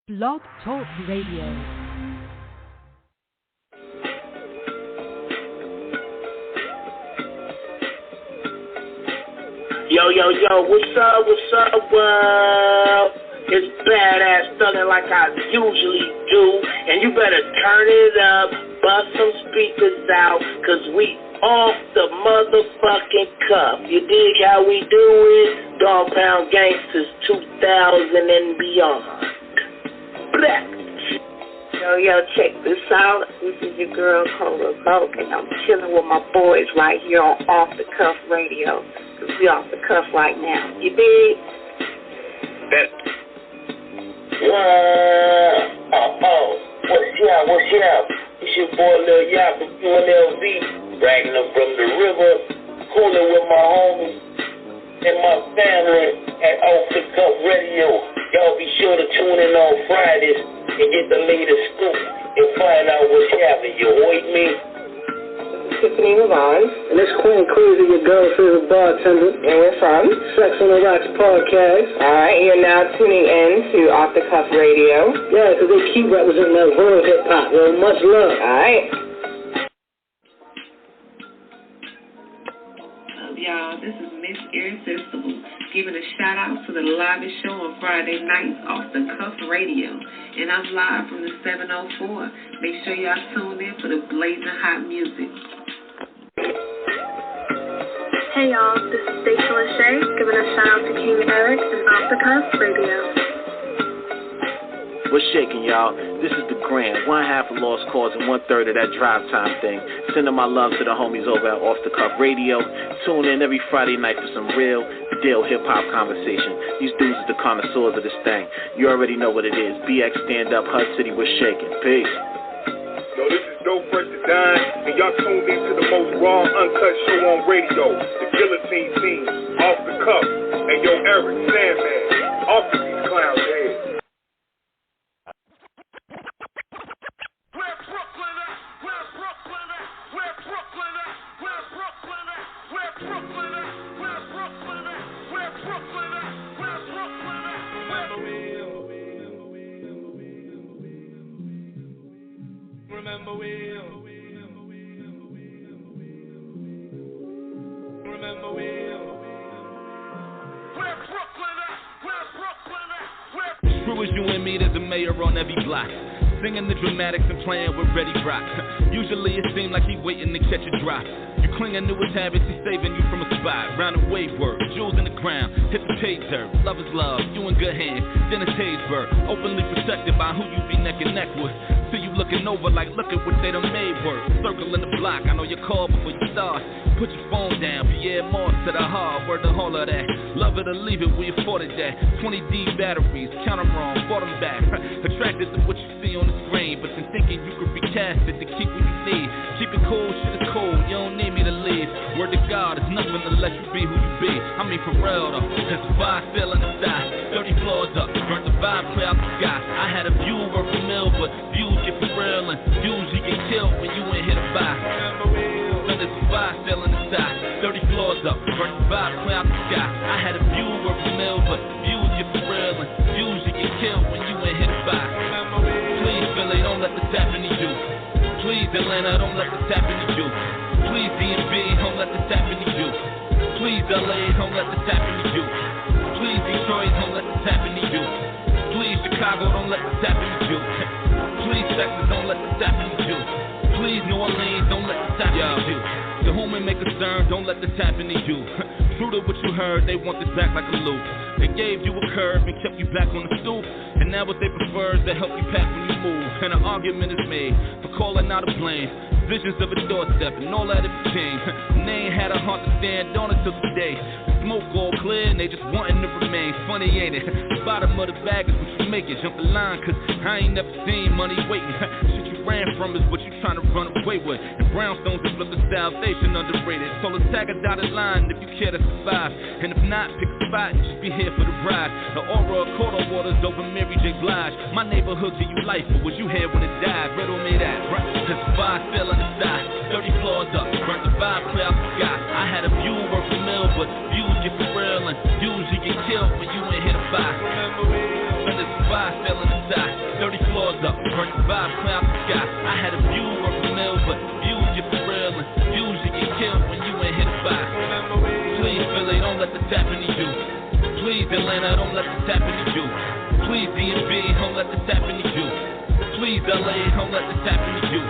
Blog Talk Radio. Yo, what's up, world? It's badass thuggin' like I usually do, and you better turn it up, bust some speakers out, cause we off the motherfucking cuff. You dig how we do it? Dog Pound Gangsters 2000 and beyond. Black. Yo, check this out. This is your girl, Cola Vogue, and I'm chilling with my boys right here on Off the Cuff Radio. Cause we off the cuff right now. You dig? Bet. What's up? It's your boy Lil Yap from UNLV, bragging up from the river, cooling with my homies and my family at Off the Cuff Radio. Y'all be sure to tune in on Fridays and get the latest scoop and find out what's happening. You heard me? Tiffany Lavon. And it's Queen Crazy, your girl's favorite bartender. And we're from Sex on the Rocks podcast. Alright, you're now tuning in to Off the Cuff Radio. Yeah, because they keep representing that real hip-hop. Yo, much love. Alright. Y'all, this is Miss Irresistible giving a shout out to the livest show on Friday nights Off the Cuff Radio, and I'm live from the 704. Make sure y'all tune in for the blazing hot music. Hey y'all, this is Stacey Lachey giving a shout out to King Eric and Off the Cuff Radio. What's shaking, y'all? This is the Grand, one half of Lost Cause and 1/3 of that Drive Time thing. Sending my love to the homies over at Off the Cuff Radio. Tune in every Friday night for some real deal hip-hop conversation. These dudes are the connoisseurs of this thing. You already know what it is. BX Stand Up, HUD City, we're shaking. Peace. Yo, this is Dope Fresh to Dine, and y'all tuned in to the most raw, uncut show on radio, the Guillotine Team, Off the Cuff. And yo, Eric, Sandman, off of these clowns' heads. Screw is you and me, there's a mayor on every block. Singing the dramatics and playing with Ready Rock. Usually it seems like he waiting to catch a drop. You clinging to his habits, he's saving you from a spot. Round the wave work, jewels in the ground, hit the page dirt. Love is love, you in good hands, Dennis Haysbert. Openly protected by who you be neck and neck with. See you looking over like, look at what they done made work. Circling the block, I know your call before you start. Put your phone down, Pierre Moss to the heart, word the whole of that. Love it or leave it, we afforded that. 20D batteries, count them wrong, bought them back. Attracted to what you see on the screen, but then thinking you could recast it to keep what you need. Keep it cool, shit is cool, you don't need me to leave. Word to God, it's nothing to let you be who you be. I mean for real though, there's a vibe still in the sky. 30 floors up, burnt the vibe clear out the sky. I had a view worth a mill, but views get for real and views you get killed when you ain't hit a buy. There's a vibe still in the sky. 30 floors up, burnt the vibe clear out the sky. I had a view worth a mill, but views get for real and views you get killed when you ain't hit a buy. Please Philly, don't let this happen to you. Please Atlanta, don't let this happen to you. Please DMV, don't let this happen to you. Please LA, don't let this happen to you. Please Detroit, don't let this happen to you. Please Chicago, don't let this happen to you. Please Texas, don't let this happen to you. Please New Orleans, don't let this happen to you. To whom it may concern, don't let this happen to you. True to what you heard, they want this back like a loop. They gave you a curve and kept you back on the stoop. And now what they prefer is to help you pack when you move. And an argument is made for calling out a blame. Visions of a doorstep and all that it became. And they ain't had a heart to stand on it till today. The smoke all clear and they just wanting to remain. Funny ain't it? The bottom of the bag is what you make it. Jump the line cause I ain't never seen money waiting. Shit you ran from is what you trying to run away with. And brownstones and flip the salvation underrated. So let's tag a dotted line if you care to survive. And if not, pick a spot and just be here for the ride. The aura of quarter waters over Mary J. Blige. My neighborhood give you life, but was you here when it died? Riddle me that, right? Cause the vibe still in the sky. 30 floors up, burnt the vibe clear out the sky. I had a view worth a mill, but views get for real and views you get killed when you ain't hit a buy. But this vibe still in the sky. cloud the sky. I had a view of a mill, but views get for real, and views you get killed when you ain't hit by. Please, Philly, don't let the tap into you. Please, Atlanta, don't let the tap into you. Please, DMV, don't let the tap into you. Please, LA, don't let the tap into you.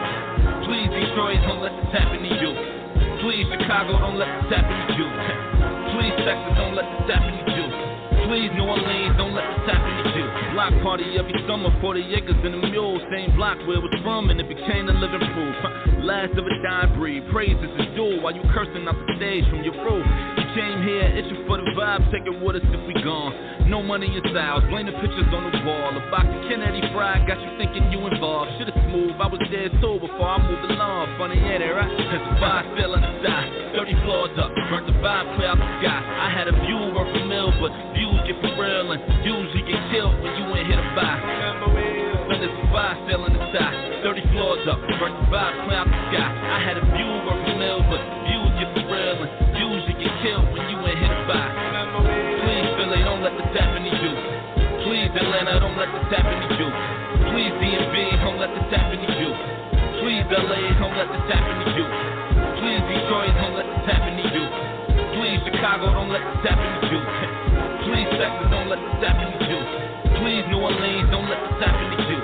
Please, Detroit, don't let the tap into you. Please, Chicago, don't let the tap into you. Please, Texas, don't let the tap into you. Please, New Orleans, don't let the tap into you. Block party every summer, 40 acres in a mule. Same block where it was from, and it became the living proof. Last of a dying breed, praises is due while you cursing out the stage from your roof. You came here itching for the vibe, take it with us if we gone. No money in styles, blame the pictures on the wall. A box of Kennedy fried got you thinking you involved. Shit is smooth, I was there too before I moved along. Funny, yeah, they right. Cause the vibe still in the sky, 30 floors up, burnt the vibe clear out the sky. I had a view worth a mill, but views get for real and usually get killed when you ain't hit a buy. But there's a vibe still in the sky, 30 floors up, burnt the vibe clear out the sky. I had a view worth a mill, but views get for real and usually get killed when you ain't hit a buy. Please, Philly, don't let the tap into you. Please, Atlanta, don't let the tap into you. Please, DMV, don't let the tap into you. Please, LA, don't let the tap into you. Please, Detroit, don't let the tap into you. Please, Chicago, don't let the tap into you. Please, Texas, don't let the tap into you. Please, New Orleans, don't let the tap into you.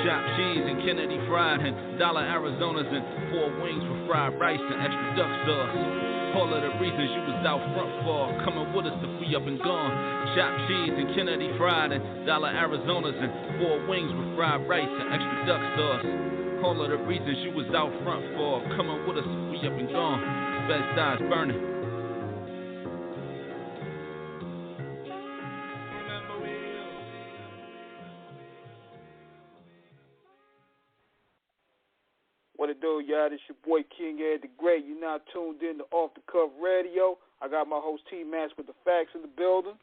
Chopped cheese and Kennedy fried and dollar Arizonas and 4 wings with fried rice and extra duck sauce. All of the reasons you was out front for coming with us if we up and gone. Chopped cheese and Kennedy fried and dollar Arizonas and 4 wings with fried rice and extra duck sauce. All of the reasons you was out front for coming with us if we up and gone. Best eyes burning. What it do, y'all? This your boy King Ed the Great. You're now tuned in to Off the Cuff Radio. I got my host T-Max with the facts in the building.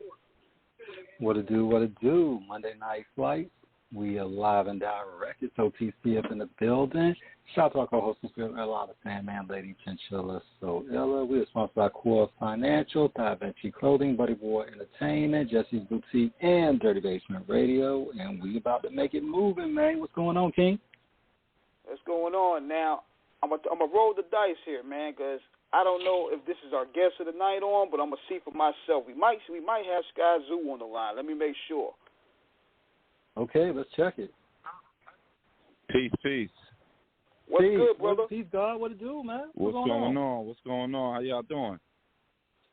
What it do, what it do? Monday Night Flight. We are live and direct. It's OTC up in the building. Shout out to our co-host, a lot of Sandman, Lady Chinchilla, So Ella. We are sponsored by Core Financial, Thai Vinci Clothing, Buddy Boy Entertainment, Jesse's Boutique, and Dirty Basement Radio. And we about to make it moving, man. What's going on, King? What's going on now? I'm gonna roll the dice here, man, because I don't know if this is our guest of the night on, but I'm gonna see for myself. We might have Skyzoo on the line. Let me make sure. Okay, let's check it. Peace. What's good, brother? Peace, God. What it do, man? What's going on? What's going on? How y'all doing?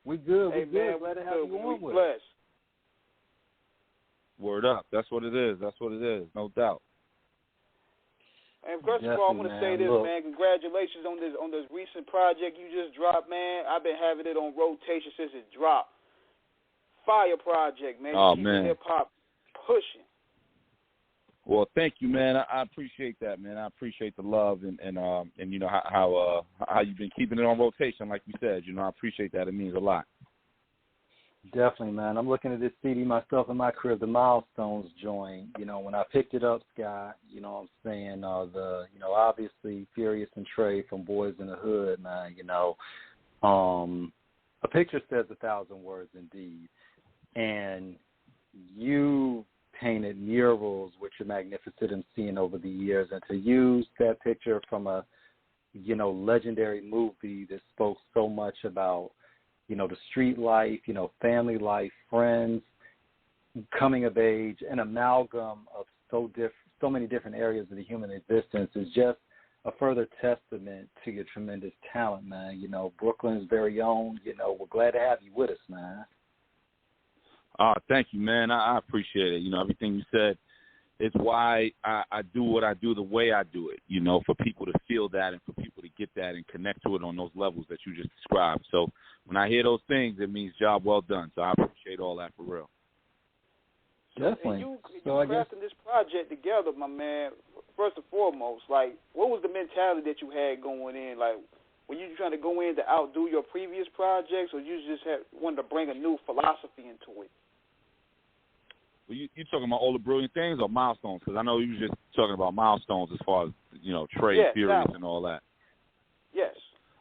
We good. Hey, we man, good. Glad to have you on with us. Word up. That's what it is. No doubt. And first of all, I want to say this, man. Congratulations on this recent project you just dropped, man. I've been having it on rotation since it dropped. Fire project, man. Oh, man. Hip hop pushing. Well, thank you, man. I appreciate that, man. I appreciate the love and you know how you've been keeping it on rotation, like you said. You know, I appreciate that. It means a lot. Definitely, man. I'm looking at this CD myself in my crib, the Milestones joint. You know, when I picked it up, Scott, you know what I'm saying, obviously Furious and Trey from Boys in the Hood, man, you know. A picture says 1,000 words indeed. And you painted murals, which are magnificent and seen over the years. And to use that picture from a, you know, legendary movie that spoke so much about, you know, the street life, you know, family life, friends, coming of age, an amalgam of so many different areas of the human existence is just a further testament to your tremendous talent, man. You know, Brooklyn's very own, you know, we're glad to have you with us, man. Thank you, man. I appreciate it. You know, everything you said is why I do what I do the way I do it, you know, for people to feel that and for people to get that and connect to it on those levels that you just described. So when I hear those things, it means job well done. So I appreciate all that for real. Definitely. And you crafting this project together, my man, first and foremost, like, what was the mentality that you had going in? Like, were you trying to go in to outdo your previous projects, or you just wanted to bring a new philosophy into it? Well, you talking about all the brilliant things or milestones? Because I know you were just talking about milestones as far as, you know, Trey, Furious, and all that. Yes.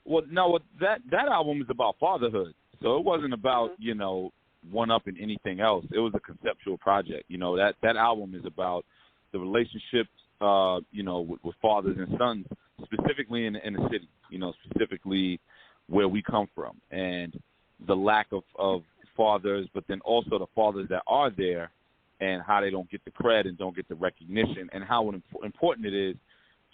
Well, no, that album is about fatherhood. So it wasn't about, you know, one-upping anything else. It was a conceptual project. You know, that album is about the relationships, you know, with fathers and sons, specifically in the city, you know, specifically where we come from, and the lack of fathers, but then also the fathers that are there and how they don't get the cred and don't get the recognition, and how important it is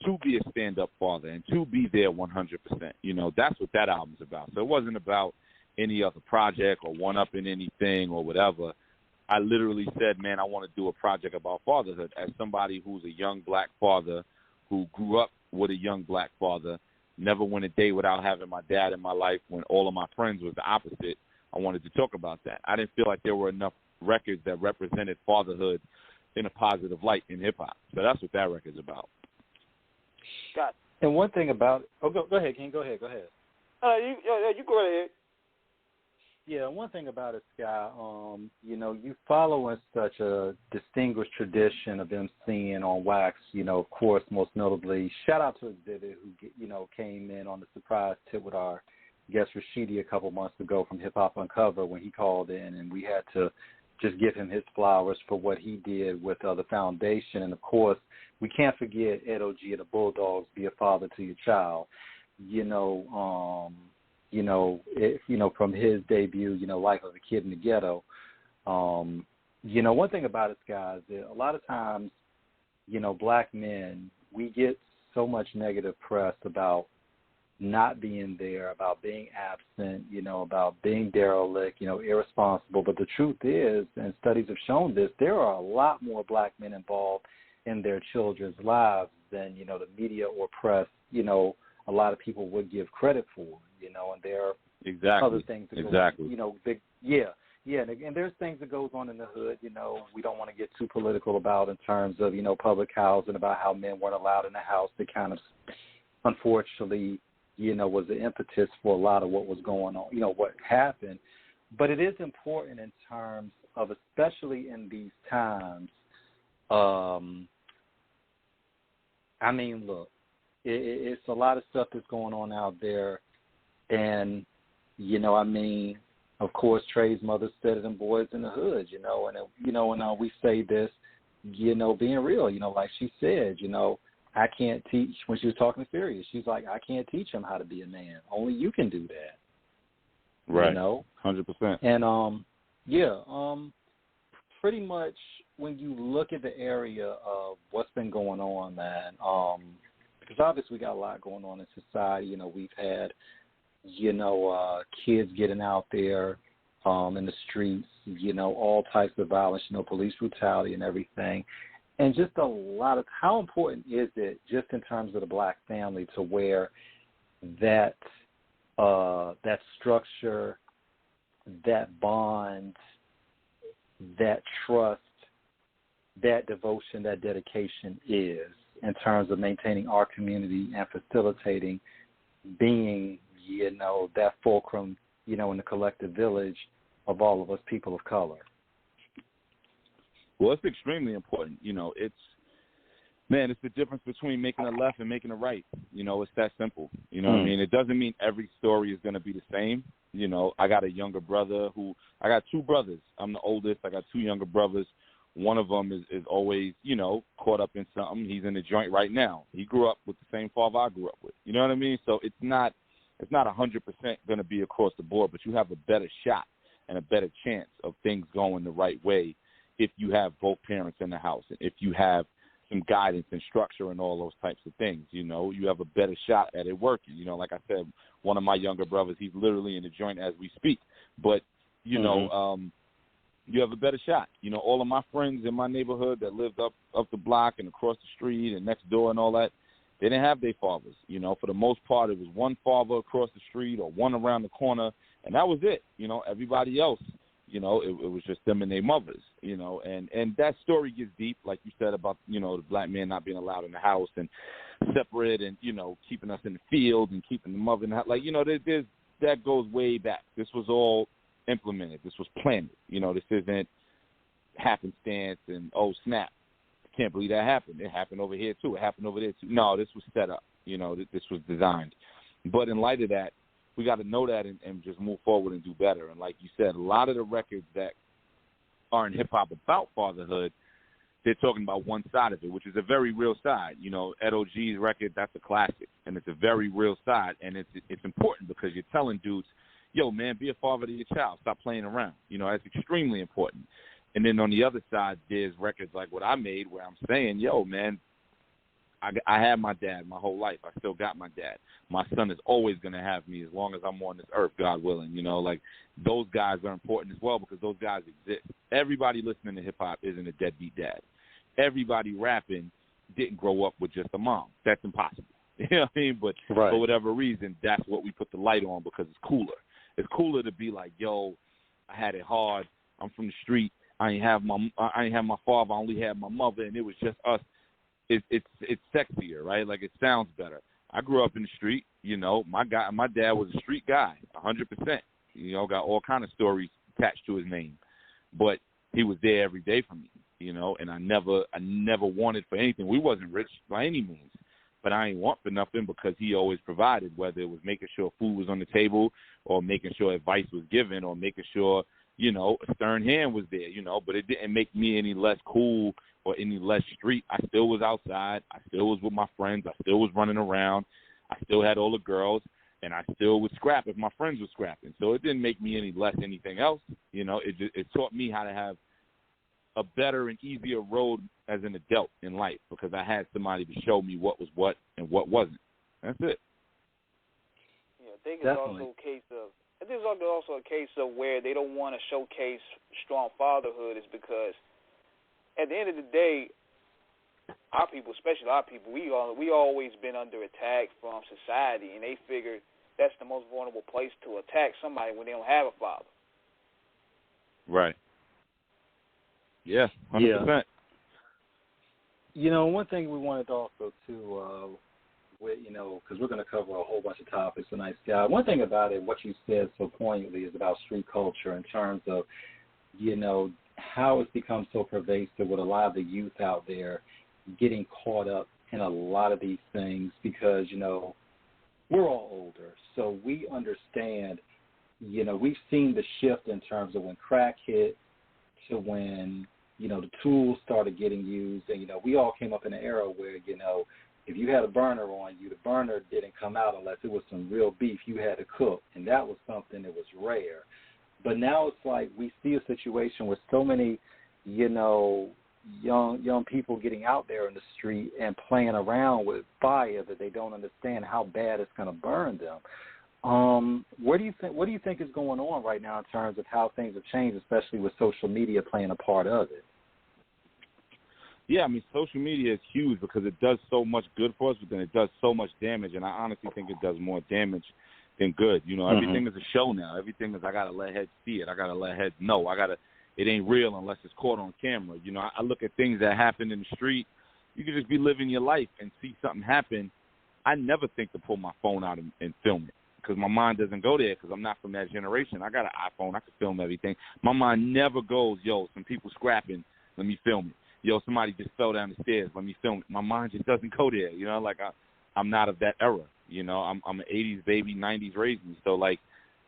to be a stand-up father and to be there 100%. You know, that's what that album's about. So it wasn't about any other project or one-upping anything or whatever. I literally said, man, I want to do a project about fatherhood as somebody who's a young black father who grew up with a young black father, never went a day without having my dad in my life when all of my friends was the opposite. I wanted to talk about that. I didn't feel like there were enough records that represented fatherhood in a positive light in hip-hop. So that's what that record's about. Got it. And one thing about go ahead, King. Go ahead. You go right ahead. Yeah, one thing about it, Sky, you know, you follow in such a distinguished tradition of MCing on wax, you know, of course, most notably, shout out to Exhibit, who, you know, came in on the surprise tip with our guest Rashidi a couple months ago from Hip Hop Uncover when he called in, and we had to just give him his flowers for what he did with the foundation. And, of course, we can't forget Ed O.G. and the Bulldogs, Be a Father to Your Child. You know, from his debut, you know, Life of a Kid in the Ghetto. You know, one thing about it, guys, a lot of times, you know, black men, we get so much negative press about not being there, about being absent, you know, about being derelict, you know, irresponsible. But the truth is, and studies have shown this, there are a lot more black men involved in their children's lives than, you know, the media or press, you know, a lot of people would give credit for, you know, and there are other things that go on, you know, and there's things that goes on in the hood, you know, we don't want to get too political about in terms of, you know, public housing, about how men weren't allowed in the house. That kind of, unfortunately, you know, was the impetus for a lot of what was going on, you know, what happened. But it is important in terms of, especially in these times, I mean, look, it's a lot of stuff that's going on out there. And, you know, I mean, of course, Trey's mother said it in Boys in the Hood, you know, and we say this, you know, being real, you know, like she said, you know, I can't teach, when she was talking to Furious, she's like, I can't teach him how to be a man. Only you can do that. Right. You know? 100%. And, pretty much when you look at the area of what's been going on, man, because obviously we got a lot going on in society. You know, we've had, you know, kids getting out there in the streets, you know, all types of violence, you know, police brutality and everything. And just a lot of, how important is it just in terms of the black family to where that structure, that bond, that trust, that devotion, that dedication is in terms of maintaining our community and facilitating being, you know, that fulcrum, you know, in the collective village of all of us people of color? Well, it's extremely important. You know, it's the difference between making a left and making a right. You know, it's that simple. You know what I mean? It doesn't mean every story is going to be the same. You know, I got a younger brother I got two brothers. I'm the oldest. I got two younger brothers. One of them is always, you know, caught up in something. He's in the joint right now. He grew up with the same father I grew up with. You know what I mean? So it's not 100% going to be across the board, but you have a better shot and a better chance of things going the right way if you have both parents in the house, and if you have some guidance and structure and all those types of things. You know, you have a better shot at it working. You know, like I said, one of my younger brothers, he's literally in the joint as we speak. But, you know, you have a better shot. You know, all of my friends in my neighborhood that lived up the block and across the street and next door and all that, they didn't have their fathers. You know, for the most part, it was one father across the street or one around the corner, and that was it. You know, everybody else, you know, it was just them and their mothers, you know, and that story gets deep, like you said, about, you know, the black man not being allowed in the house and separate and, you know, keeping us in the field and keeping the mother in the house. Like, you know, that goes way back. This was all implemented. This was planned. You know, this isn't happenstance and, oh, snap, I can't believe that happened. It happened over here, too. It happened over there, too. No, this was set up. You know, this was designed. But in light of that, we got to know that and just move forward and do better. And like you said, a lot of the records that are in hip-hop about fatherhood, they're talking about one side of it, which is a very real side. You know, Ed O.G.'s record, that's a classic, and it's a very real side, and it's important because you're telling dudes, yo, man, be a father to your child. Stop playing around. You know, that's extremely important. And then on the other side, there's records like what I made where I'm saying, yo, man, I had my dad my whole life. I still got my dad. My son is always going to have me as long as I'm on this earth, God willing. You know, like those guys are important as well because those guys exist. Everybody listening to hip-hop isn't a deadbeat dad. Everybody rapping didn't grow up with just a mom. That's impossible. You know what I mean? But for whatever reason, that's what we put the light on because it's cooler. It's cooler to be like, yo, I had it hard. I'm from the street. I ain't have my father. I only had my mother, and it was just us. It's sexier, right? Like it sounds better. I grew up in the street. You know, my dad was a street guy, 100%. You know, got all kind of stories attached to his name, but he was there every day for me. You know, and I never wanted for anything. We wasn't rich by any means, but I ain't want for nothing because he always provided. Whether it was making sure food was on the table, or making sure advice was given, or making sure, you know, a stern hand was there. You know, but it didn't make me any less cool or any less street. I still was outside. I still was with my friends. I still was running around. I still had all the girls, and I still would scrap if my friends were scrapping. So it didn't make me any less anything else. You know, it taught me how to have a better and easier road as an adult in life because I had somebody to show me what was what and what wasn't. That's it. Yeah, I think it's also a case of. I think it's also a case of where they don't want to showcase strong fatherhood is because at the end of the day, our people, especially our people, we always been under attack from society, and they figure that's the most vulnerable place to attack somebody when they don't have a father. Right. Yeah, 100%. Yeah. You know, one thing we wanted also to, you know, because we're going to cover a whole bunch of topics tonight, Sky. One thing about it, what you said so poignantly, is about street culture in terms of, you know, how it's become so pervasive with a lot of the youth out there getting caught up in a lot of these things because, you know, we're all older, so we understand, you know, we've seen the shift in terms of when crack hit to when, you know, the tools started getting used. And, you know, we all came up in an era where, you know, if you had a burner on you, the burner didn't come out unless it was some real beef you had to cook, and that was something that was rare. But now it's like we see a situation with so many, you know, young people getting out there in the street and playing around with fire that they don't understand how bad it's going to burn them. What do you think is going on right now in terms of how things have changed, especially with social media playing a part of it? Yeah, I mean, social media is huge because it does so much good for us, but then it does so much damage, and I honestly think it does more damage than good. You know, everything is a show now. Everything is I got to let heads see it. I got to let heads know. It ain't real unless it's caught on camera. You know, I look at things that happen in the street. You could just be living your life and see something happen. I never think to pull my phone out and film it because my mind doesn't go there because I'm not from that generation. I got an iPhone. I can film everything. My mind never goes, yo, some people scrapping, let me film it. Yo, somebody just fell down the stairs, let me film it. My mind just doesn't go there. You know, like I'm not of that era. You know, I'm an 80s baby, 90s raised me. So, like,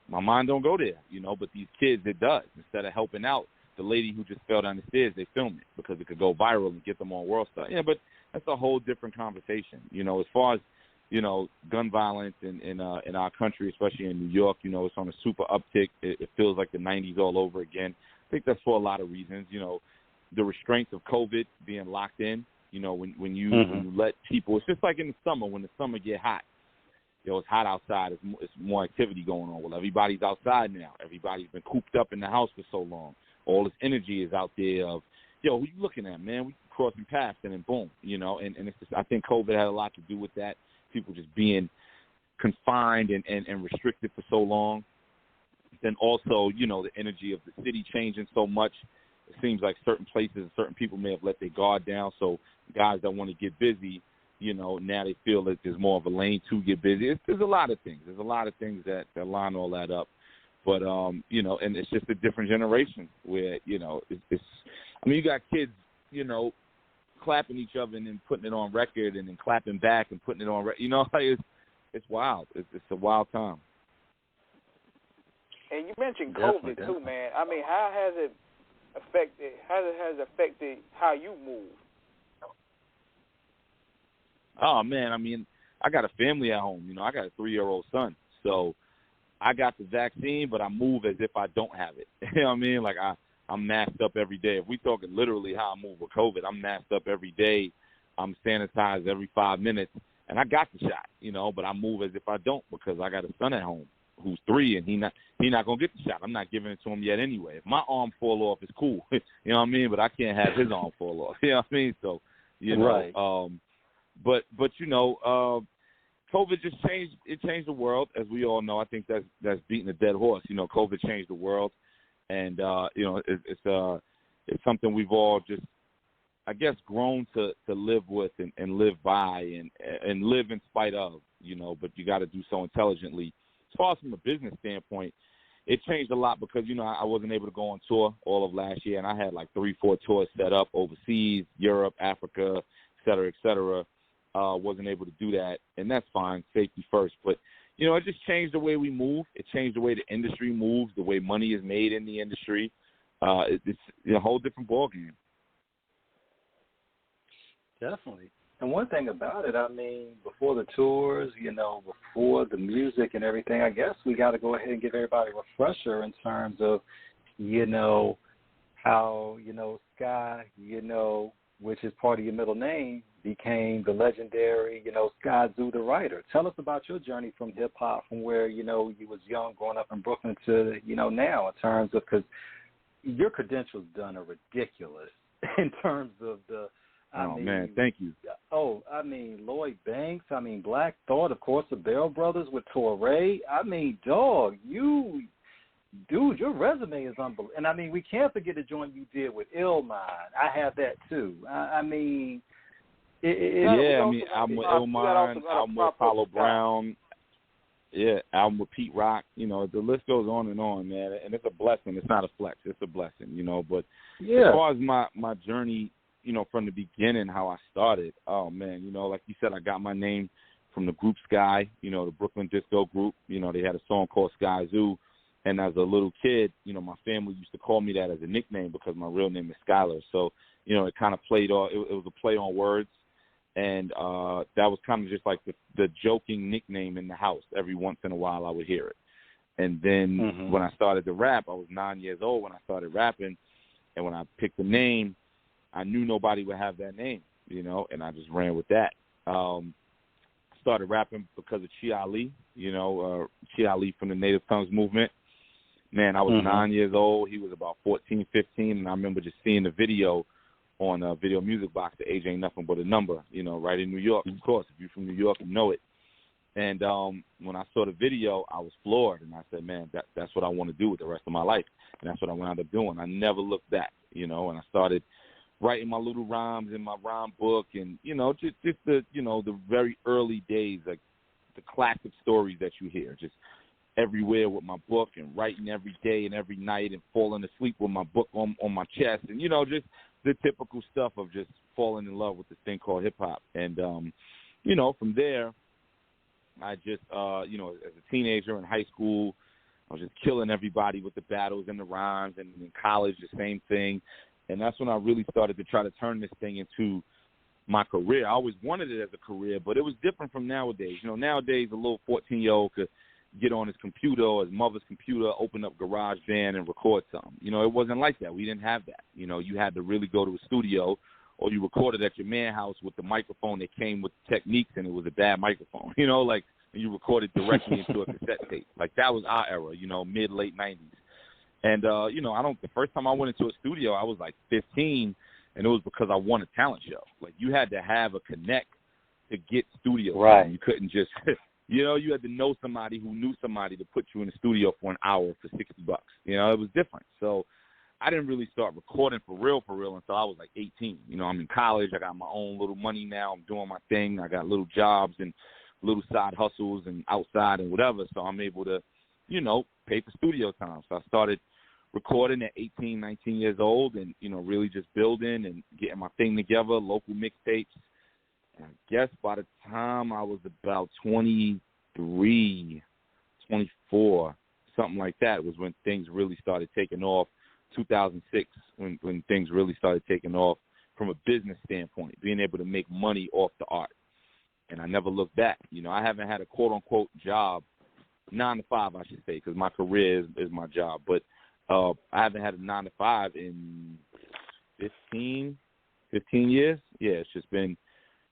my mind don't go there, you know, but these kids, it does. Instead of helping out the lady who just fell down the stairs, they film it because it could go viral and get them on World Star. Yeah, but that's a whole different conversation. You know, as far as, you know, gun violence in our country, especially in New York, you know, it's on a super uptick. It feels like the 90s all over again. I think that's for a lot of reasons. You know, the restraints of COVID being locked in, you know, when you let people, it's just like in the summer, when the summer get hot. You know, it's hot outside. It's more activity going on. Well, everybody's outside now. Everybody's been cooped up in the house for so long. All this energy is out there of, yo, who you looking at, man? We crossing paths, and then boom, you know. And it's just, I think COVID had a lot to do with that. People just being confined and restricted for so long. Then also, you know, the energy of the city changing so much. It seems like certain places, certain people may have let their guard down. So guys that want to get busy, you know, now they feel that there's more of a lane to get busy. There's a lot of things. There's a lot of things that line all that up. But, you know, and it's just a different generation where, you know, it's I mean, you got kids, you know, clapping each other and then putting it on record and then clapping back and putting it on record. You know, like it's wild. It's a wild time. And you mentioned COVID too, man. I mean, how has it affected? How has it affected how you move? Oh man, I mean, I got a family at home. You know, I got a 3-year-old son, so I got the vaccine, but I move as if I don't have it. You know what I mean? Like I'm masked up every day. If we talking literally how I move with COVID, I'm masked up every day. I'm sanitized every 5 minutes, and I got the shot. You know, but I move as if I don't because I got a son at home who's 3, and he not gonna get the shot. I'm not giving it to him yet anyway. If my arm fall off, it's cool. You know what I mean? But I can't have his arm fall off. You know what I mean? So, you know, right. But you know, COVID just changed the world, as we all know. I think that's beating a dead horse. You know, COVID changed the world, and you know, it's something we've all just, I guess, grown to live with and live by and live in spite of. You know, but you got to do so intelligently. As far as from a business standpoint, it changed a lot because, you know, I wasn't able to go on tour all of last year, and I had like 3-4 tours set up overseas, Europe, Africa, et cetera. Wasn't able to do that, and that's fine, safety first. But, you know, it just changed the way we move. It changed the way the industry moves, the way money is made in the industry. It's a whole different ballgame. Definitely. And one thing about it, I mean, before the tours, you know, before the music and everything, I guess we got to go ahead and give everybody a refresher in terms of, you know, how, you know, Sky, you know, which is part of your middle name, became the legendary, you know, Skyzoo the writer. Tell us about your journey from hip-hop, from where, you know, you was young growing up in Brooklyn to, you know, now in terms of, because your credentials done are ridiculous in terms of the, man, thank you. Oh, I mean, Lloyd Banks, I mean, Black Thought, of course, the Bell Brothers with Torre. I mean, dog, dude, your resume is unbelievable. And, I mean, we can't forget the joint you did with Illmind. I have that, too. I mean, album with Illmind, album with Apollo Brown, album with Pete Rock. You know, the list goes on, man. And it's a blessing. It's not a flex. It's a blessing, you know. But as far as my journey, you know, from the beginning, how I started, oh, man, you know, like you said, I got my name from the group Sky, you know, the Brooklyn disco group. You know, they had a song called Skyzoo. And as a little kid, you know, my family used to call me that as a nickname because my real name is Skylar. So, you know, it kind of played on, it was a play on words. And that was kind of just like the joking nickname in the house. Every once in a while I would hear it. And then when I started to rap, I was 9 years old when I started rapping. And when I picked the name, I knew nobody would have that name, you know, and I just ran with that. Started rapping because of Chi Ali, you know, Chi Ali from the Native Tongues movement. Man, I was 9 years old. He was about 14, 15, and I remember just seeing the video on Video Music Box, The Age Ain't Nothing But a Number, you know, right in New York. Of course, if you're from New York, you know it. And when I saw the video, I was floored, and I said, man, that's what I want to do with the rest of my life. And that's what I wound up doing. I never looked back, you know, and I started writing my little rhymes in my rhyme book and, you know, just the, you know, the very early days, like the classic stories that you hear, just everywhere with my book and writing every day and every night and falling asleep with my book on my chest and, you know, just the typical stuff of just falling in love with this thing called hip-hop. And, you know, from there, I just, you know, as a teenager in high school, I was just killing everybody with the battles and the rhymes, and in college, the same thing. And that's when I really started to try to turn this thing into my career. I always wanted it as a career, but it was different from nowadays. You know, nowadays a little 14-year-old could get on his computer or his mother's computer, open up GarageBand and record something. You know, it wasn't like that. We didn't have that. You know, you had to really go to a studio or you recorded at your man's house with the microphone that came with techniques and it was a bad microphone. You know, like you recorded directly into a cassette tape. Like that was our era, you know, mid-late 90s. And, you know, the first time I went into a studio, I was like 15, and it was because I won a talent show. Like, you had to have a connect to get studio time. Right. You couldn't just, you know, you had to know somebody who knew somebody to put you in the studio for an hour for $60. You know, it was different. So I didn't really start recording for real until I was like 18. You know, I'm in college. I got my own little money now. I'm doing my thing. I got little jobs and little side hustles and outside and whatever. So I'm able to, you know, pay for studio time. So I started recording at 18, 19 years old and, you know, really just building and getting my thing together, local mixtapes. And I guess by the time I was about 22, 23, 24, something like that was when things really started taking off. 2006 when things really started taking off from a business standpoint, being able to make money off the art. And I never looked back. You know, I haven't had a quote-unquote job, 9 to 5, I should say, because my career is my job. But I haven't had a 9 to 5 in 15 years. Yeah, it's just been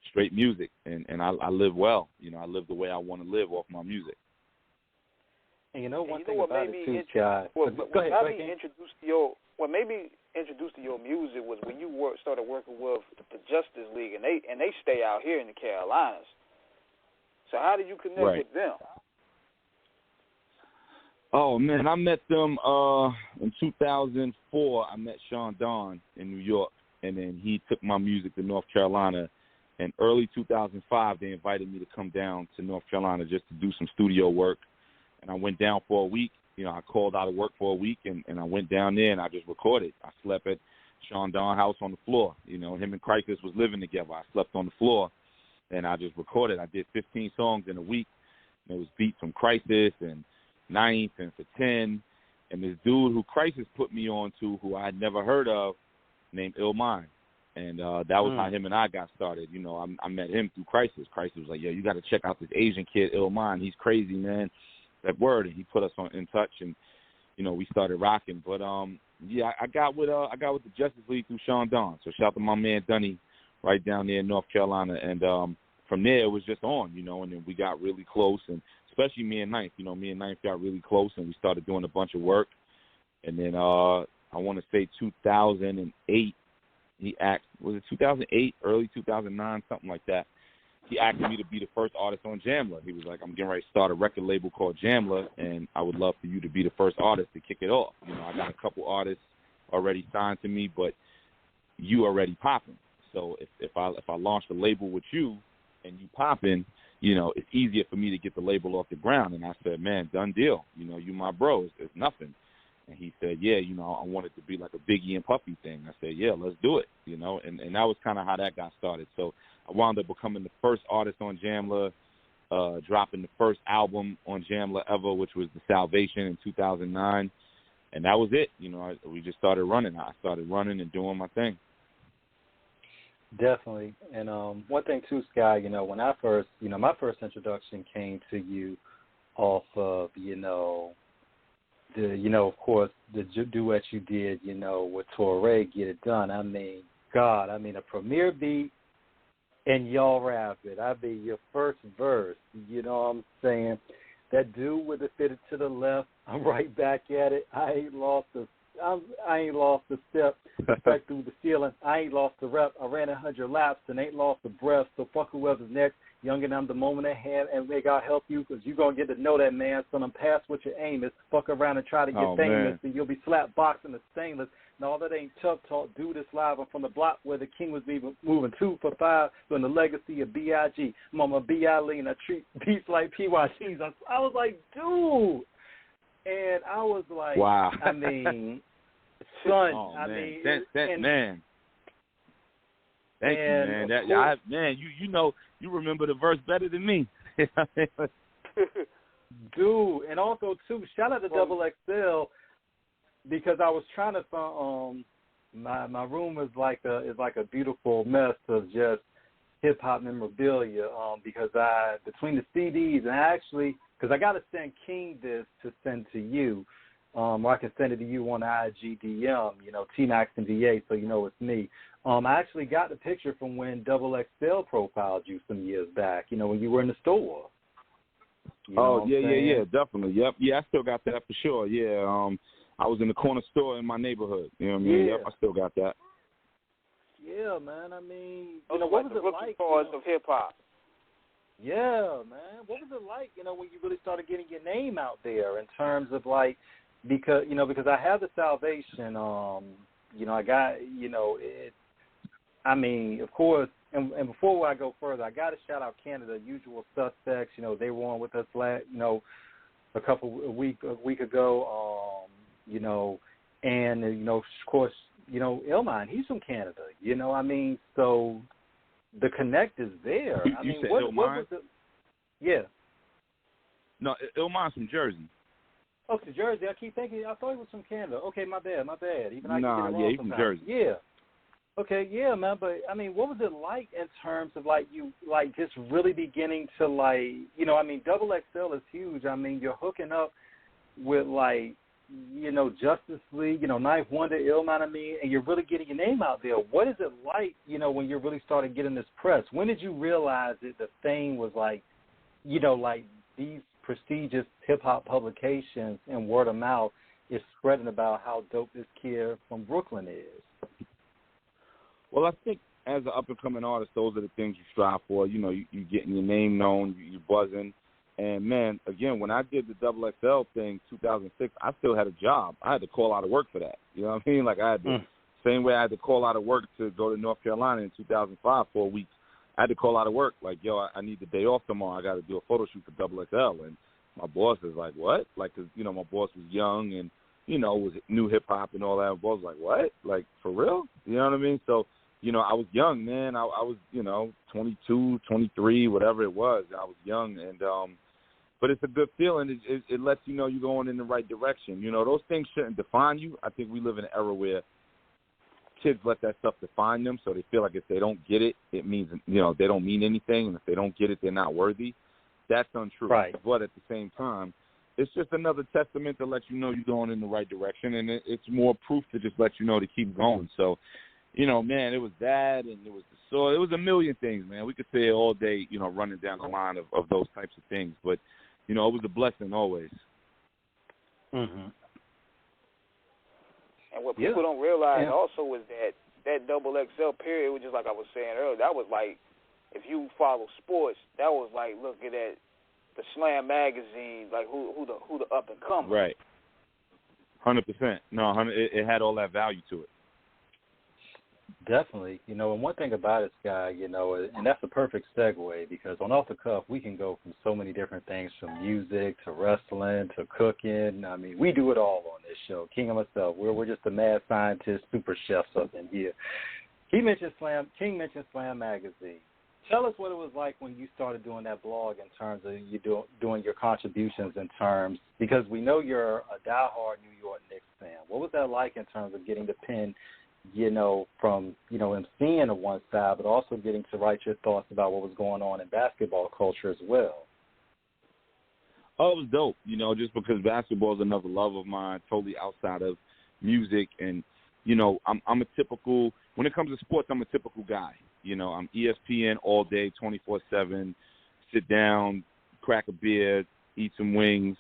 straight music, and I live well. You know, I live the way I want to live off my music. And you know one thing about it too, Sky. Go ahead. What made me introduced to your music was when you started working with the Justice League, and they stay out here in the Carolinas. So how did you connect with them? Oh man, I met them in 2004. I met Sean Don in New York, and then he took my music to North Carolina. And early 2005, they invited me to come down to North Carolina just to do some studio work. And I went down for a week. You know, I called out of work for a week, and I went down there, and I just recorded. I slept at Sean Don's house on the floor. You know, him and Crisis was living together. I slept on the floor, and I just recorded. I did 15 songs in a week. And it was beats from Crisis and Ninth and For 10. And this dude who Crisis put me on to, who I had never heard of, named Ill Mind. And that was how him and I got started. You know, I met him through Crisis. Crisis was like, yo, you got to check out this Asian kid, Ill Mind. He's crazy, man. That word, and he put us in touch, and you know we started rocking. But yeah, I got with the Justice League through Sean Don. So shout out to my man Dunny, right down there in North Carolina, and from there it was just on, you know, and then we got really close, and especially me and Ninth. You know, me and Ninth got really close, and we started doing a bunch of work, and then I want to say 2008, was it 2008, early 2009, something like that. He asked me to be the first artist on Jamla. He was like, I'm getting ready to start a record label called Jamla, and I would love for you to be the first artist to kick it off. You know, I got a couple artists already signed to me, but you already popping. So if I launch the label with you and you popping, you know, it's easier for me to get the label off the ground. And I said, man, done deal. You know, you my bros. It's nothing. And he said, yeah, you know, I want it to be like a Biggie and Puffy thing. I said, yeah, let's do it, you know. And that was kind of how that got started. So I wound up becoming the first artist on Jamla, dropping the first album on Jamla ever, which was The Salvation in 2009. And that was it. You know, we just started running. I started running and doing my thing. Definitely. And one thing too, Sky, you know, when I first, you know, my first introduction came to you off of, you know, of course, the duet you did, you know, with Torre, Get It Done. I mean, God, a premier beat, and y'all rap it. I mean, your first verse, you know what I'm saying? That dude with the fitted to the left, I'm right back at it. I ain't lost a step back through the ceiling. I ain't lost a rep. I ran 100 laps and ain't lost a breath. So fuck whoever's next. Young and I'm the moment at hand, and may God help you, because you're going to get to know that man. So I'm past what your aim is. Fuck around and try to get famous, and you'll be slap boxing the stainless. And all that ain't tough talk. Do this live. I'm from the block where the king was moving 2 for 5 from the legacy of B.I.G. Mama B.I. and I treat beats like P.Y.C's. I was like, dude. And I was like, wow. I mean, son. Oh, I man. mean, man. Thank you, man. Man, you know, you remember the verse better than me. Dude, and also too, shout out to Double XL, because I was trying to find my room is like a beautiful mess of just hip hop memorabilia. Because between the CDs and because I got to send King this to send to you. Or I can send it to you on IGDM, you know, T-Max and VA, so you know it's me. I actually got the picture from when Double XL profiled you some years back, you know, when you were in the store. You know yeah, definitely. Yep. Yeah, I still got that for sure. Yeah. I was in the corner store in my neighborhood. You know what I mean? Yep, I still got that. Yeah, man. I mean, you know, what was it like? Of hip-hop. Yeah, man. What was it like, you know, when you really started getting your name out there in terms of like, because I have the Salvation, you know, I got, you know, of course, and before I go further, I got to shout out Canada, Usual Suspects. You know, they were on with us a week ago, you know, and, you know, of course, you know, Illmind, he's from Canada, you know, I mean, so the connect is there. I mean, what was it? Yeah. No, Illmind's from Jersey. Oh, to Jersey. I keep thinking. I thought he was from Canada. Okay, my bad. Even I Nah, get it yeah, wrong he's from sometimes. Jersey. Yeah. Okay, yeah, man. But I mean, what was it like in terms of like you like just really beginning to like I mean, Double XL is huge. I mean, you're hooking up with like Justice League, Knife Wonder, Illmind. I mean, and you're really getting your name out there. What is it like, when you're really starting getting this press? When did you realize that the thing was like, like these prestigious hip-hop publications and word of mouth is spreading about how dope this kid from Brooklyn is? Well, I think as an up-and-coming artist, those are the things you strive for. You getting your name known, you buzzing. And, man, again, when I did the Double XL thing, 2006, I still had a job. I had to call out of work for that. You know what I mean? Like, I had to, same way I had to call out of work to go to North Carolina in 2005 for a week. I had to call out of work, like, yo, I need the day off tomorrow. I got to do a photo shoot for Double XL. And my boss is like, what? Like, 'cause, my boss was young and, was new hip-hop and all that. My boss was like, what? Like, for real? You know what I mean? So, I was young, man. I was, 22, 23, whatever it was. I was young. And, but it's a good feeling. It lets you know you're going in the right direction. Those things shouldn't define you. I think we live in an era where kids let that stuff define them, so they feel like if they don't get it, it means, they don't mean anything, and if they don't get it, they're not worthy. That's untrue. Right. But at the same time, it's just another testament to let you know you're going in the right direction, and it's more proof to just let you know to keep going. So, man, it was that, and it was the soil. It was a million things, man. We could say it all day, running down the line of those types of things. But, it was a blessing always. Mm-hmm. And what people don't realize also is that Double XL period, was just like I was saying earlier, that was like, if you follow sports, that was like looking at the Slam magazine, like who the up and comer. Right. 100%. No, it had all that value to it. Definitely. And one thing about it, Sky, and that's a perfect segue, because on Off the Cuff, we can go from so many different things, from music to wrestling to cooking. I mean, we do it all on this show. King and myself, we're just the mad scientist, super chefs up in here. King mentioned Slam magazine. Tell us what it was like when you started doing that blog in terms of you doing your contributions in terms, because we know you're a diehard New York Knicks fan. What was that like in terms of getting the pen, from, emceeing on one side, but also getting to write your thoughts about what was going on in basketball culture as well? Oh, it was dope, just because basketball is another love of mine, totally outside of music. And, I'm a typical, when it comes to sports, I'm a typical guy. I'm ESPN all day, 24/7, sit down, crack a beer, eat some wings,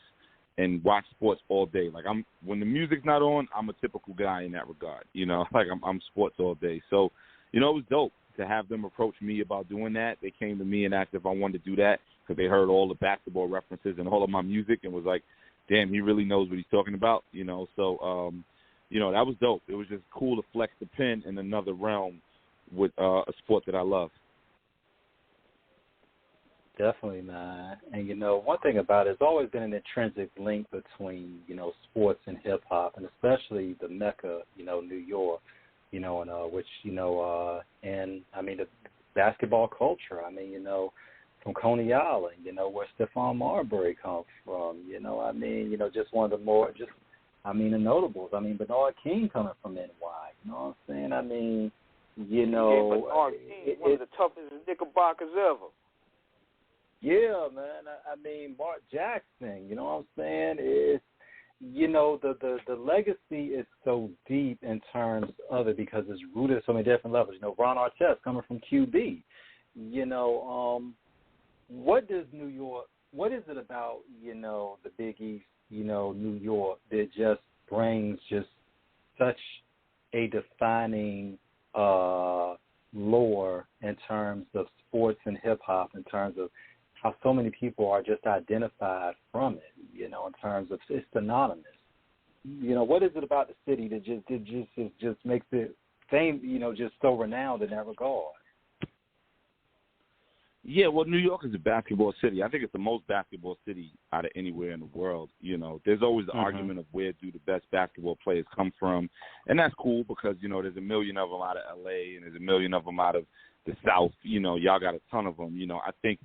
and watch sports all day. Like, when the music's not on, I'm a typical guy in that regard. Like I'm sports all day. So, it was dope to have them approach me about doing that. They came to me and asked if I wanted to do that because they heard all the basketball references and all of my music and was like, damn, he really knows what he's talking about. So, that was dope. It was just cool to flex the pen in another realm with a sport that I love. Definitely, man. And, one thing about it, it's always been an intrinsic link between, sports and hip-hop, and especially the Mecca, New York, and which, and, I mean, the basketball culture. I mean, from Coney Island, where Stephon Marbury comes from, just one of the more, the notables. I mean, Bernard King coming from NY, you know what I'm saying? I mean, Bernard King, one of the toughest Knickerbockers ever. Yeah, man. I mean, Mark Jackson, you know what I'm saying? It's, the legacy is so deep in terms of it because it's rooted at so many different levels. Ron Artest coming from QB. What does New York, what is it about, the Big East, New York that just brings just such a defining lore in terms of sports and hip-hop, in terms of how so many people are just identified from it, in terms of it's synonymous. What is it about the city that just makes it just so renowned in that regard? Yeah, well, New York is a basketball city. I think it's the most basketball city out of anywhere in the world. There's always the argument of where do the best basketball players come from, and that's cool because, there's a million of them out of L.A. and there's a million of them out of the South. Y'all got a ton of them. I think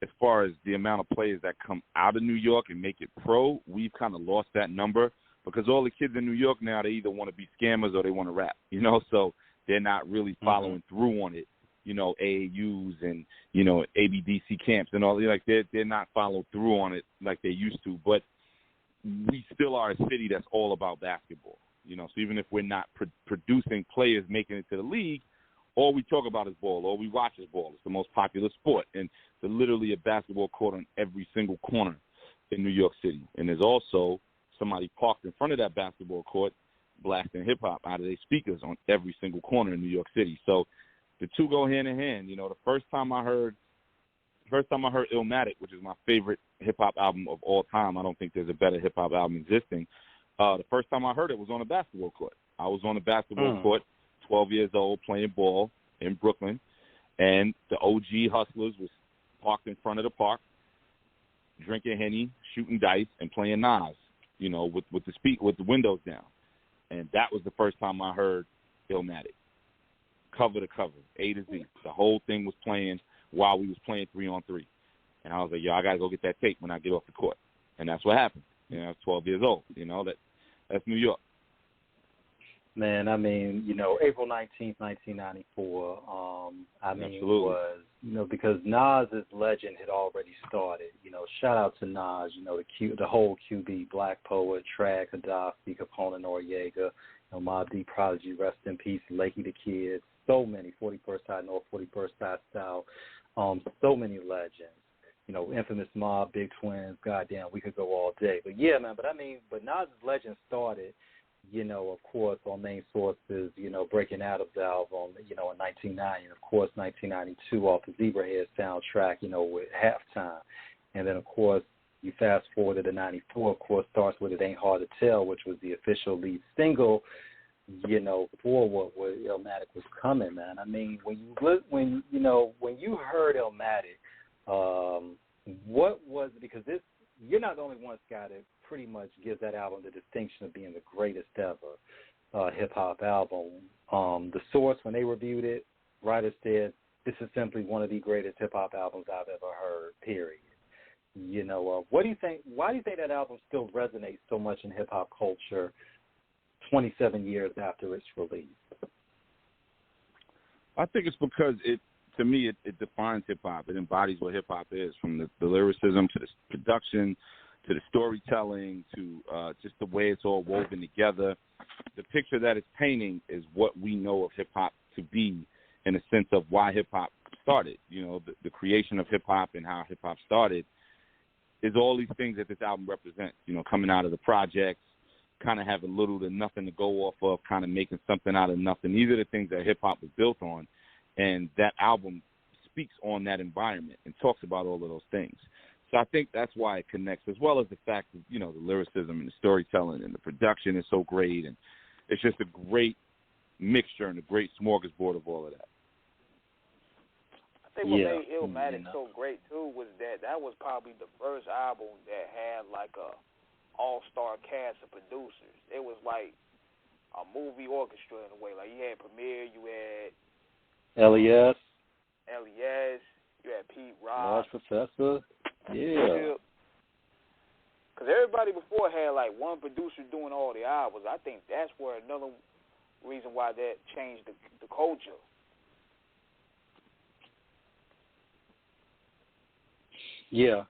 as far as the amount of players that come out of New York and make it pro, we've kind of lost that number because all the kids in New York now, they either want to be scammers or they want to rap, you know, so they're not really following through on it, you know, AAUs and, you know, ABDC camps and all, like they're not followed through on it like they used to, but we still are a city that's all about basketball, you know, so even if we're not producing players making it to the league, all we talk about is ball. All we watch is ball. It's the most popular sport. And there's literally a basketball court on every single corner in New York City. And there's also somebody parked in front of that basketball court blasting hip-hop out of their speakers on every single corner in New York City. So the two go hand in hand. You know, the first time I heard Illmatic, which is my favorite hip-hop album of all time, I don't think there's a better hip-hop album existing, the first time I heard it was on a basketball court. I was on a basketball court, 12 years old, playing ball in Brooklyn, and the OG Hustlers was parked in front of the park, drinking Henny, shooting dice, and playing Nas, you know, with the windows down. And that was the first time I heard Illmatic, cover to cover, A to Z. The whole thing was playing while we was playing 3-on-3. And I was like, yo, I got to go get that tape when I get off the court. And that's what happened. You know, I was 12 years old. You know, that's New York. Man, I mean, you know, April 19th, 1994, Absolutely. Was, you know, because Nas's legend had already started. You know, shout out to Nas, you know, the whole QB, Black Poet, Trag, Gaddafi, Capone, Noriega, you know, Mobb Deep, Prodigy, Rest in Peace, Lakey the Kid, so many, 41st Side North, 41st Side South, so many legends. You know, Infamous Mob, Big Twins, goddamn, we could go all day. But yeah, man, but Nas's legend started, you know, of course, on Main Sources, you know, Breaking Out of the album, you know, in 1990, and of course, 1992 off the Zebrahead soundtrack, you know, with Halftime. And then, of course, you fast forward to 94, of course, starts with It Ain't Hard to Tell, which was the official lead single, you know, for what Illmatic was coming, man. I mean, when you heard Illmatic, what was it? Because you're not the only one, Scott, that pretty much gives that album the distinction of being the greatest ever hip-hop album. The Source, when they reviewed it, writers said, this is simply one of the greatest hip-hop albums I've ever heard, period. You know, what do you think? Why do you think that album still resonates so much in hip-hop culture 27 years after its release? I think it's because to me, it defines hip-hop. It embodies what hip-hop is, from the lyricism to the production to the storytelling to just the way it's all woven together. The picture that it's painting is what we know of hip-hop to be, in a sense of why hip-hop started. You know, the creation of hip-hop and how hip-hop started is all these things that this album represents, you know, coming out of the projects, kind of having little to nothing to go off of, kind of making something out of nothing. These are the things that hip-hop was built on, and that album speaks on that environment and talks about all of those things. So I think that's why it connects, as well as the fact that, you know, the lyricism and the storytelling and the production is so great, and it's just a great mixture and a great smorgasbord of all of that. I think what made Illmatic so great, too, was that was probably the first album that had, like, a all-star cast of producers. It was like a movie orchestra in a way. Like, you had Premier, you had L.E.S., you had Pete Rock, Large Professor, yeah. Because everybody before had, like, one producer doing all the albums. I think that's where another reason why that changed the culture. Yeah.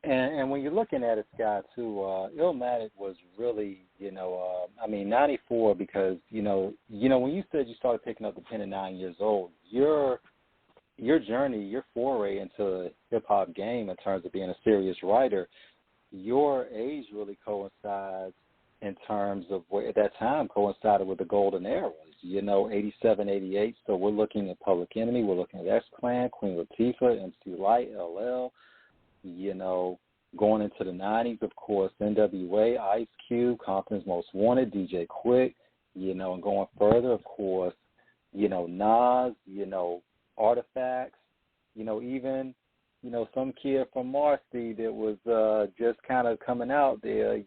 And when you're looking at it, Scott, too, Illmatic was really, 94, because, you know, when you said you started picking up the pen at 9 years old, your journey, your foray into the hip-hop game in terms of being a serious writer, your age really coincides in terms of where, at that time, coincided with the golden eras, 87, 88. So we're looking at Public Enemy, we're looking at X-Clan, Queen Latifah, MC Lyte, LL, going into the 90s, of course, NWA, Ice Cube, Compton's Most Wanted, DJ Quick, and going further, of course, Nas, Artifacts, even, some kid from Marcy that was just kind of coming out there,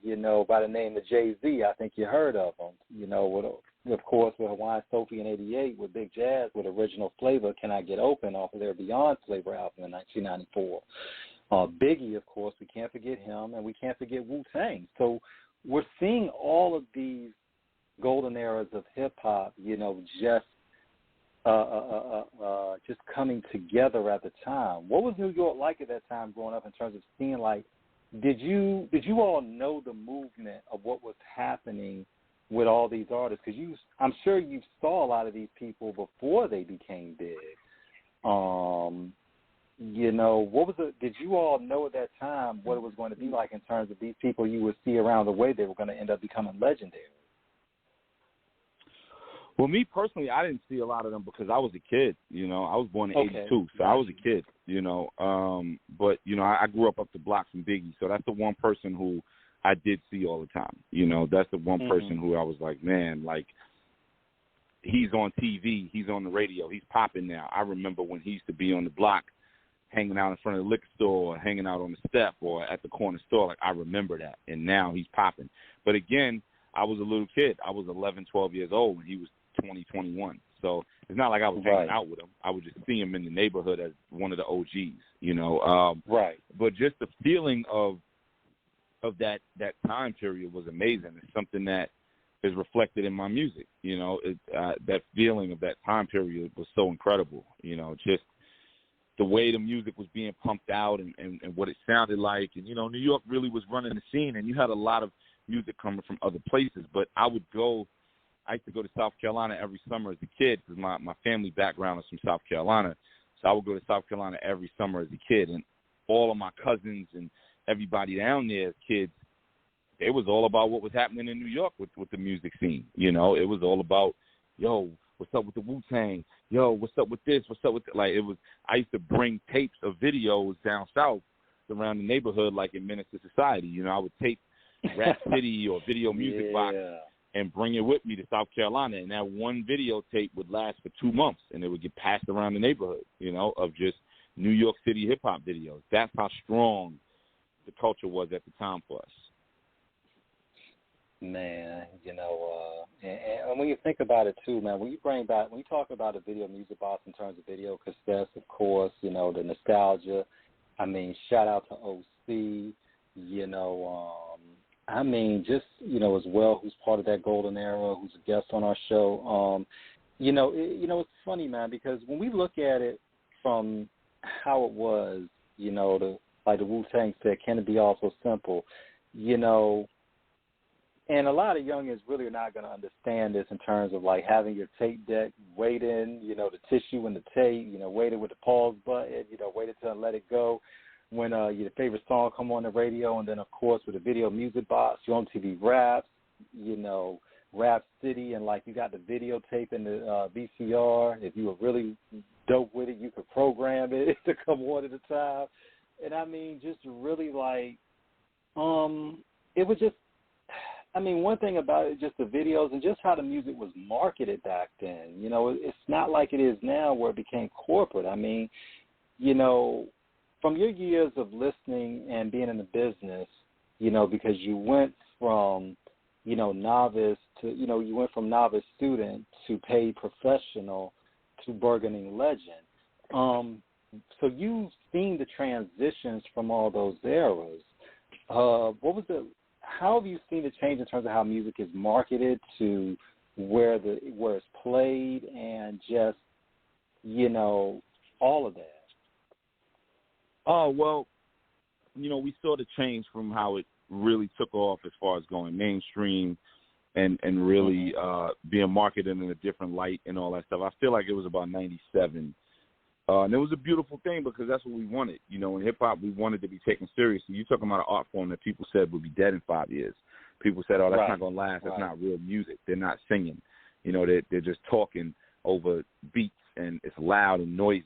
by the name of Jay-Z. I think you heard of him, with of course, with Hawaiian Sophie in '88, with Big Jazz, with Original Flavor, Can I Get Open, off of their Beyond Flavor album in 1994. Biggie, of course, we can't forget him, and we can't forget Wu-Tang. So we're seeing all of these golden eras of hip-hop, just coming together at the time. What was New York like at that time growing up in terms of seeing, like, did you all know the movement of what was happening with all these artists? Because I'm sure you saw a lot of these people before they became big. What was it? Did you all know at that time what it was going to be like in terms of these people you would see around the way they were going to end up becoming legendary? Well, me personally, I didn't see a lot of them because I was a kid. I was born in '82, so I was a kid. But I grew up the block from Biggie, so that's the one person who I did see all the time. That's the one person who I was like, man, like, he's on TV, he's on the radio, he's popping now. I remember when he used to be on the block, hanging out in front of the liquor store, or hanging out on the step, or at the corner store. Like, I remember that, and now he's popping. But again, I was a little kid. I was 11, 12 years old when he was 20, 21. So it's not like I was hanging out with him. I would just see him in the neighborhood as one of the OGs, But just the feeling of that time period was amazing. It's something that is reflected in my music. That feeling of that time period was so incredible. Just the way the music was being pumped out and what it sounded like. And, New York really was running the scene, and you had a lot of music coming from other places. But I used to go to South Carolina every summer as a kid because my family background is from South Carolina. So I would go to South Carolina every summer as a kid. And all of my cousins and everybody down there as kids, it was all about what was happening in New York with the music scene. It was all about, yo, what's up with the Wu-Tang? Yo, what's up with this? What's up with that? Like, I used to bring tapes of videos down south around the neighborhood, like in Menace to Society. I would tape Rap City or Video Music Box and bring it with me to South Carolina. And that one videotape would last for 2 months, and it would get passed around the neighborhood, of just New York City hip-hop videos. That's how strong the culture was at the time for us. Man, and when you think about it too, man, when you talk about a Video Music Box in terms of video cassettes, of course, the nostalgia. I mean, shout out to OC, as well, who's part of that golden era, who's a guest on our show. It's funny, man, because when we look at it from how it was, like the Wu-Tang said, can it be all so simple, and a lot of youngins really are not going to understand this in terms of, like, having your tape deck waiting, the tissue in the tape, waiting with the pause button, waiting to let it go when your favorite song come on the radio. And then, of course, with the Video Music Box, your MTV Raps, Rap City, and, like, you got the videotape in the VCR. If you were really dope with it, you could program it to come one at a time. And, I mean, just really, like, it was just, one thing about it, just the videos and just how the music was marketed back then. It's not like it is now where it became corporate. From your years of listening and being in the business, because you went from, novice to, you went from novice student to paid professional to burgeoning legend. So you've seen the transitions from all those eras. How have you seen the change in terms of how music is marketed to where it's played and just, all of that? Oh, well, we saw the change from how it really took off as far as going mainstream and really being marketed in a different light and all that stuff. I feel like it was about 97. And it was a beautiful thing because that's what we wanted. In hip-hop, we wanted to be taken seriously. You're talking about an art form that people said would be dead in 5 years. People said, oh, that's not going to last. That's not real music. They're not singing. They're just talking over beats, and it's loud and noisy.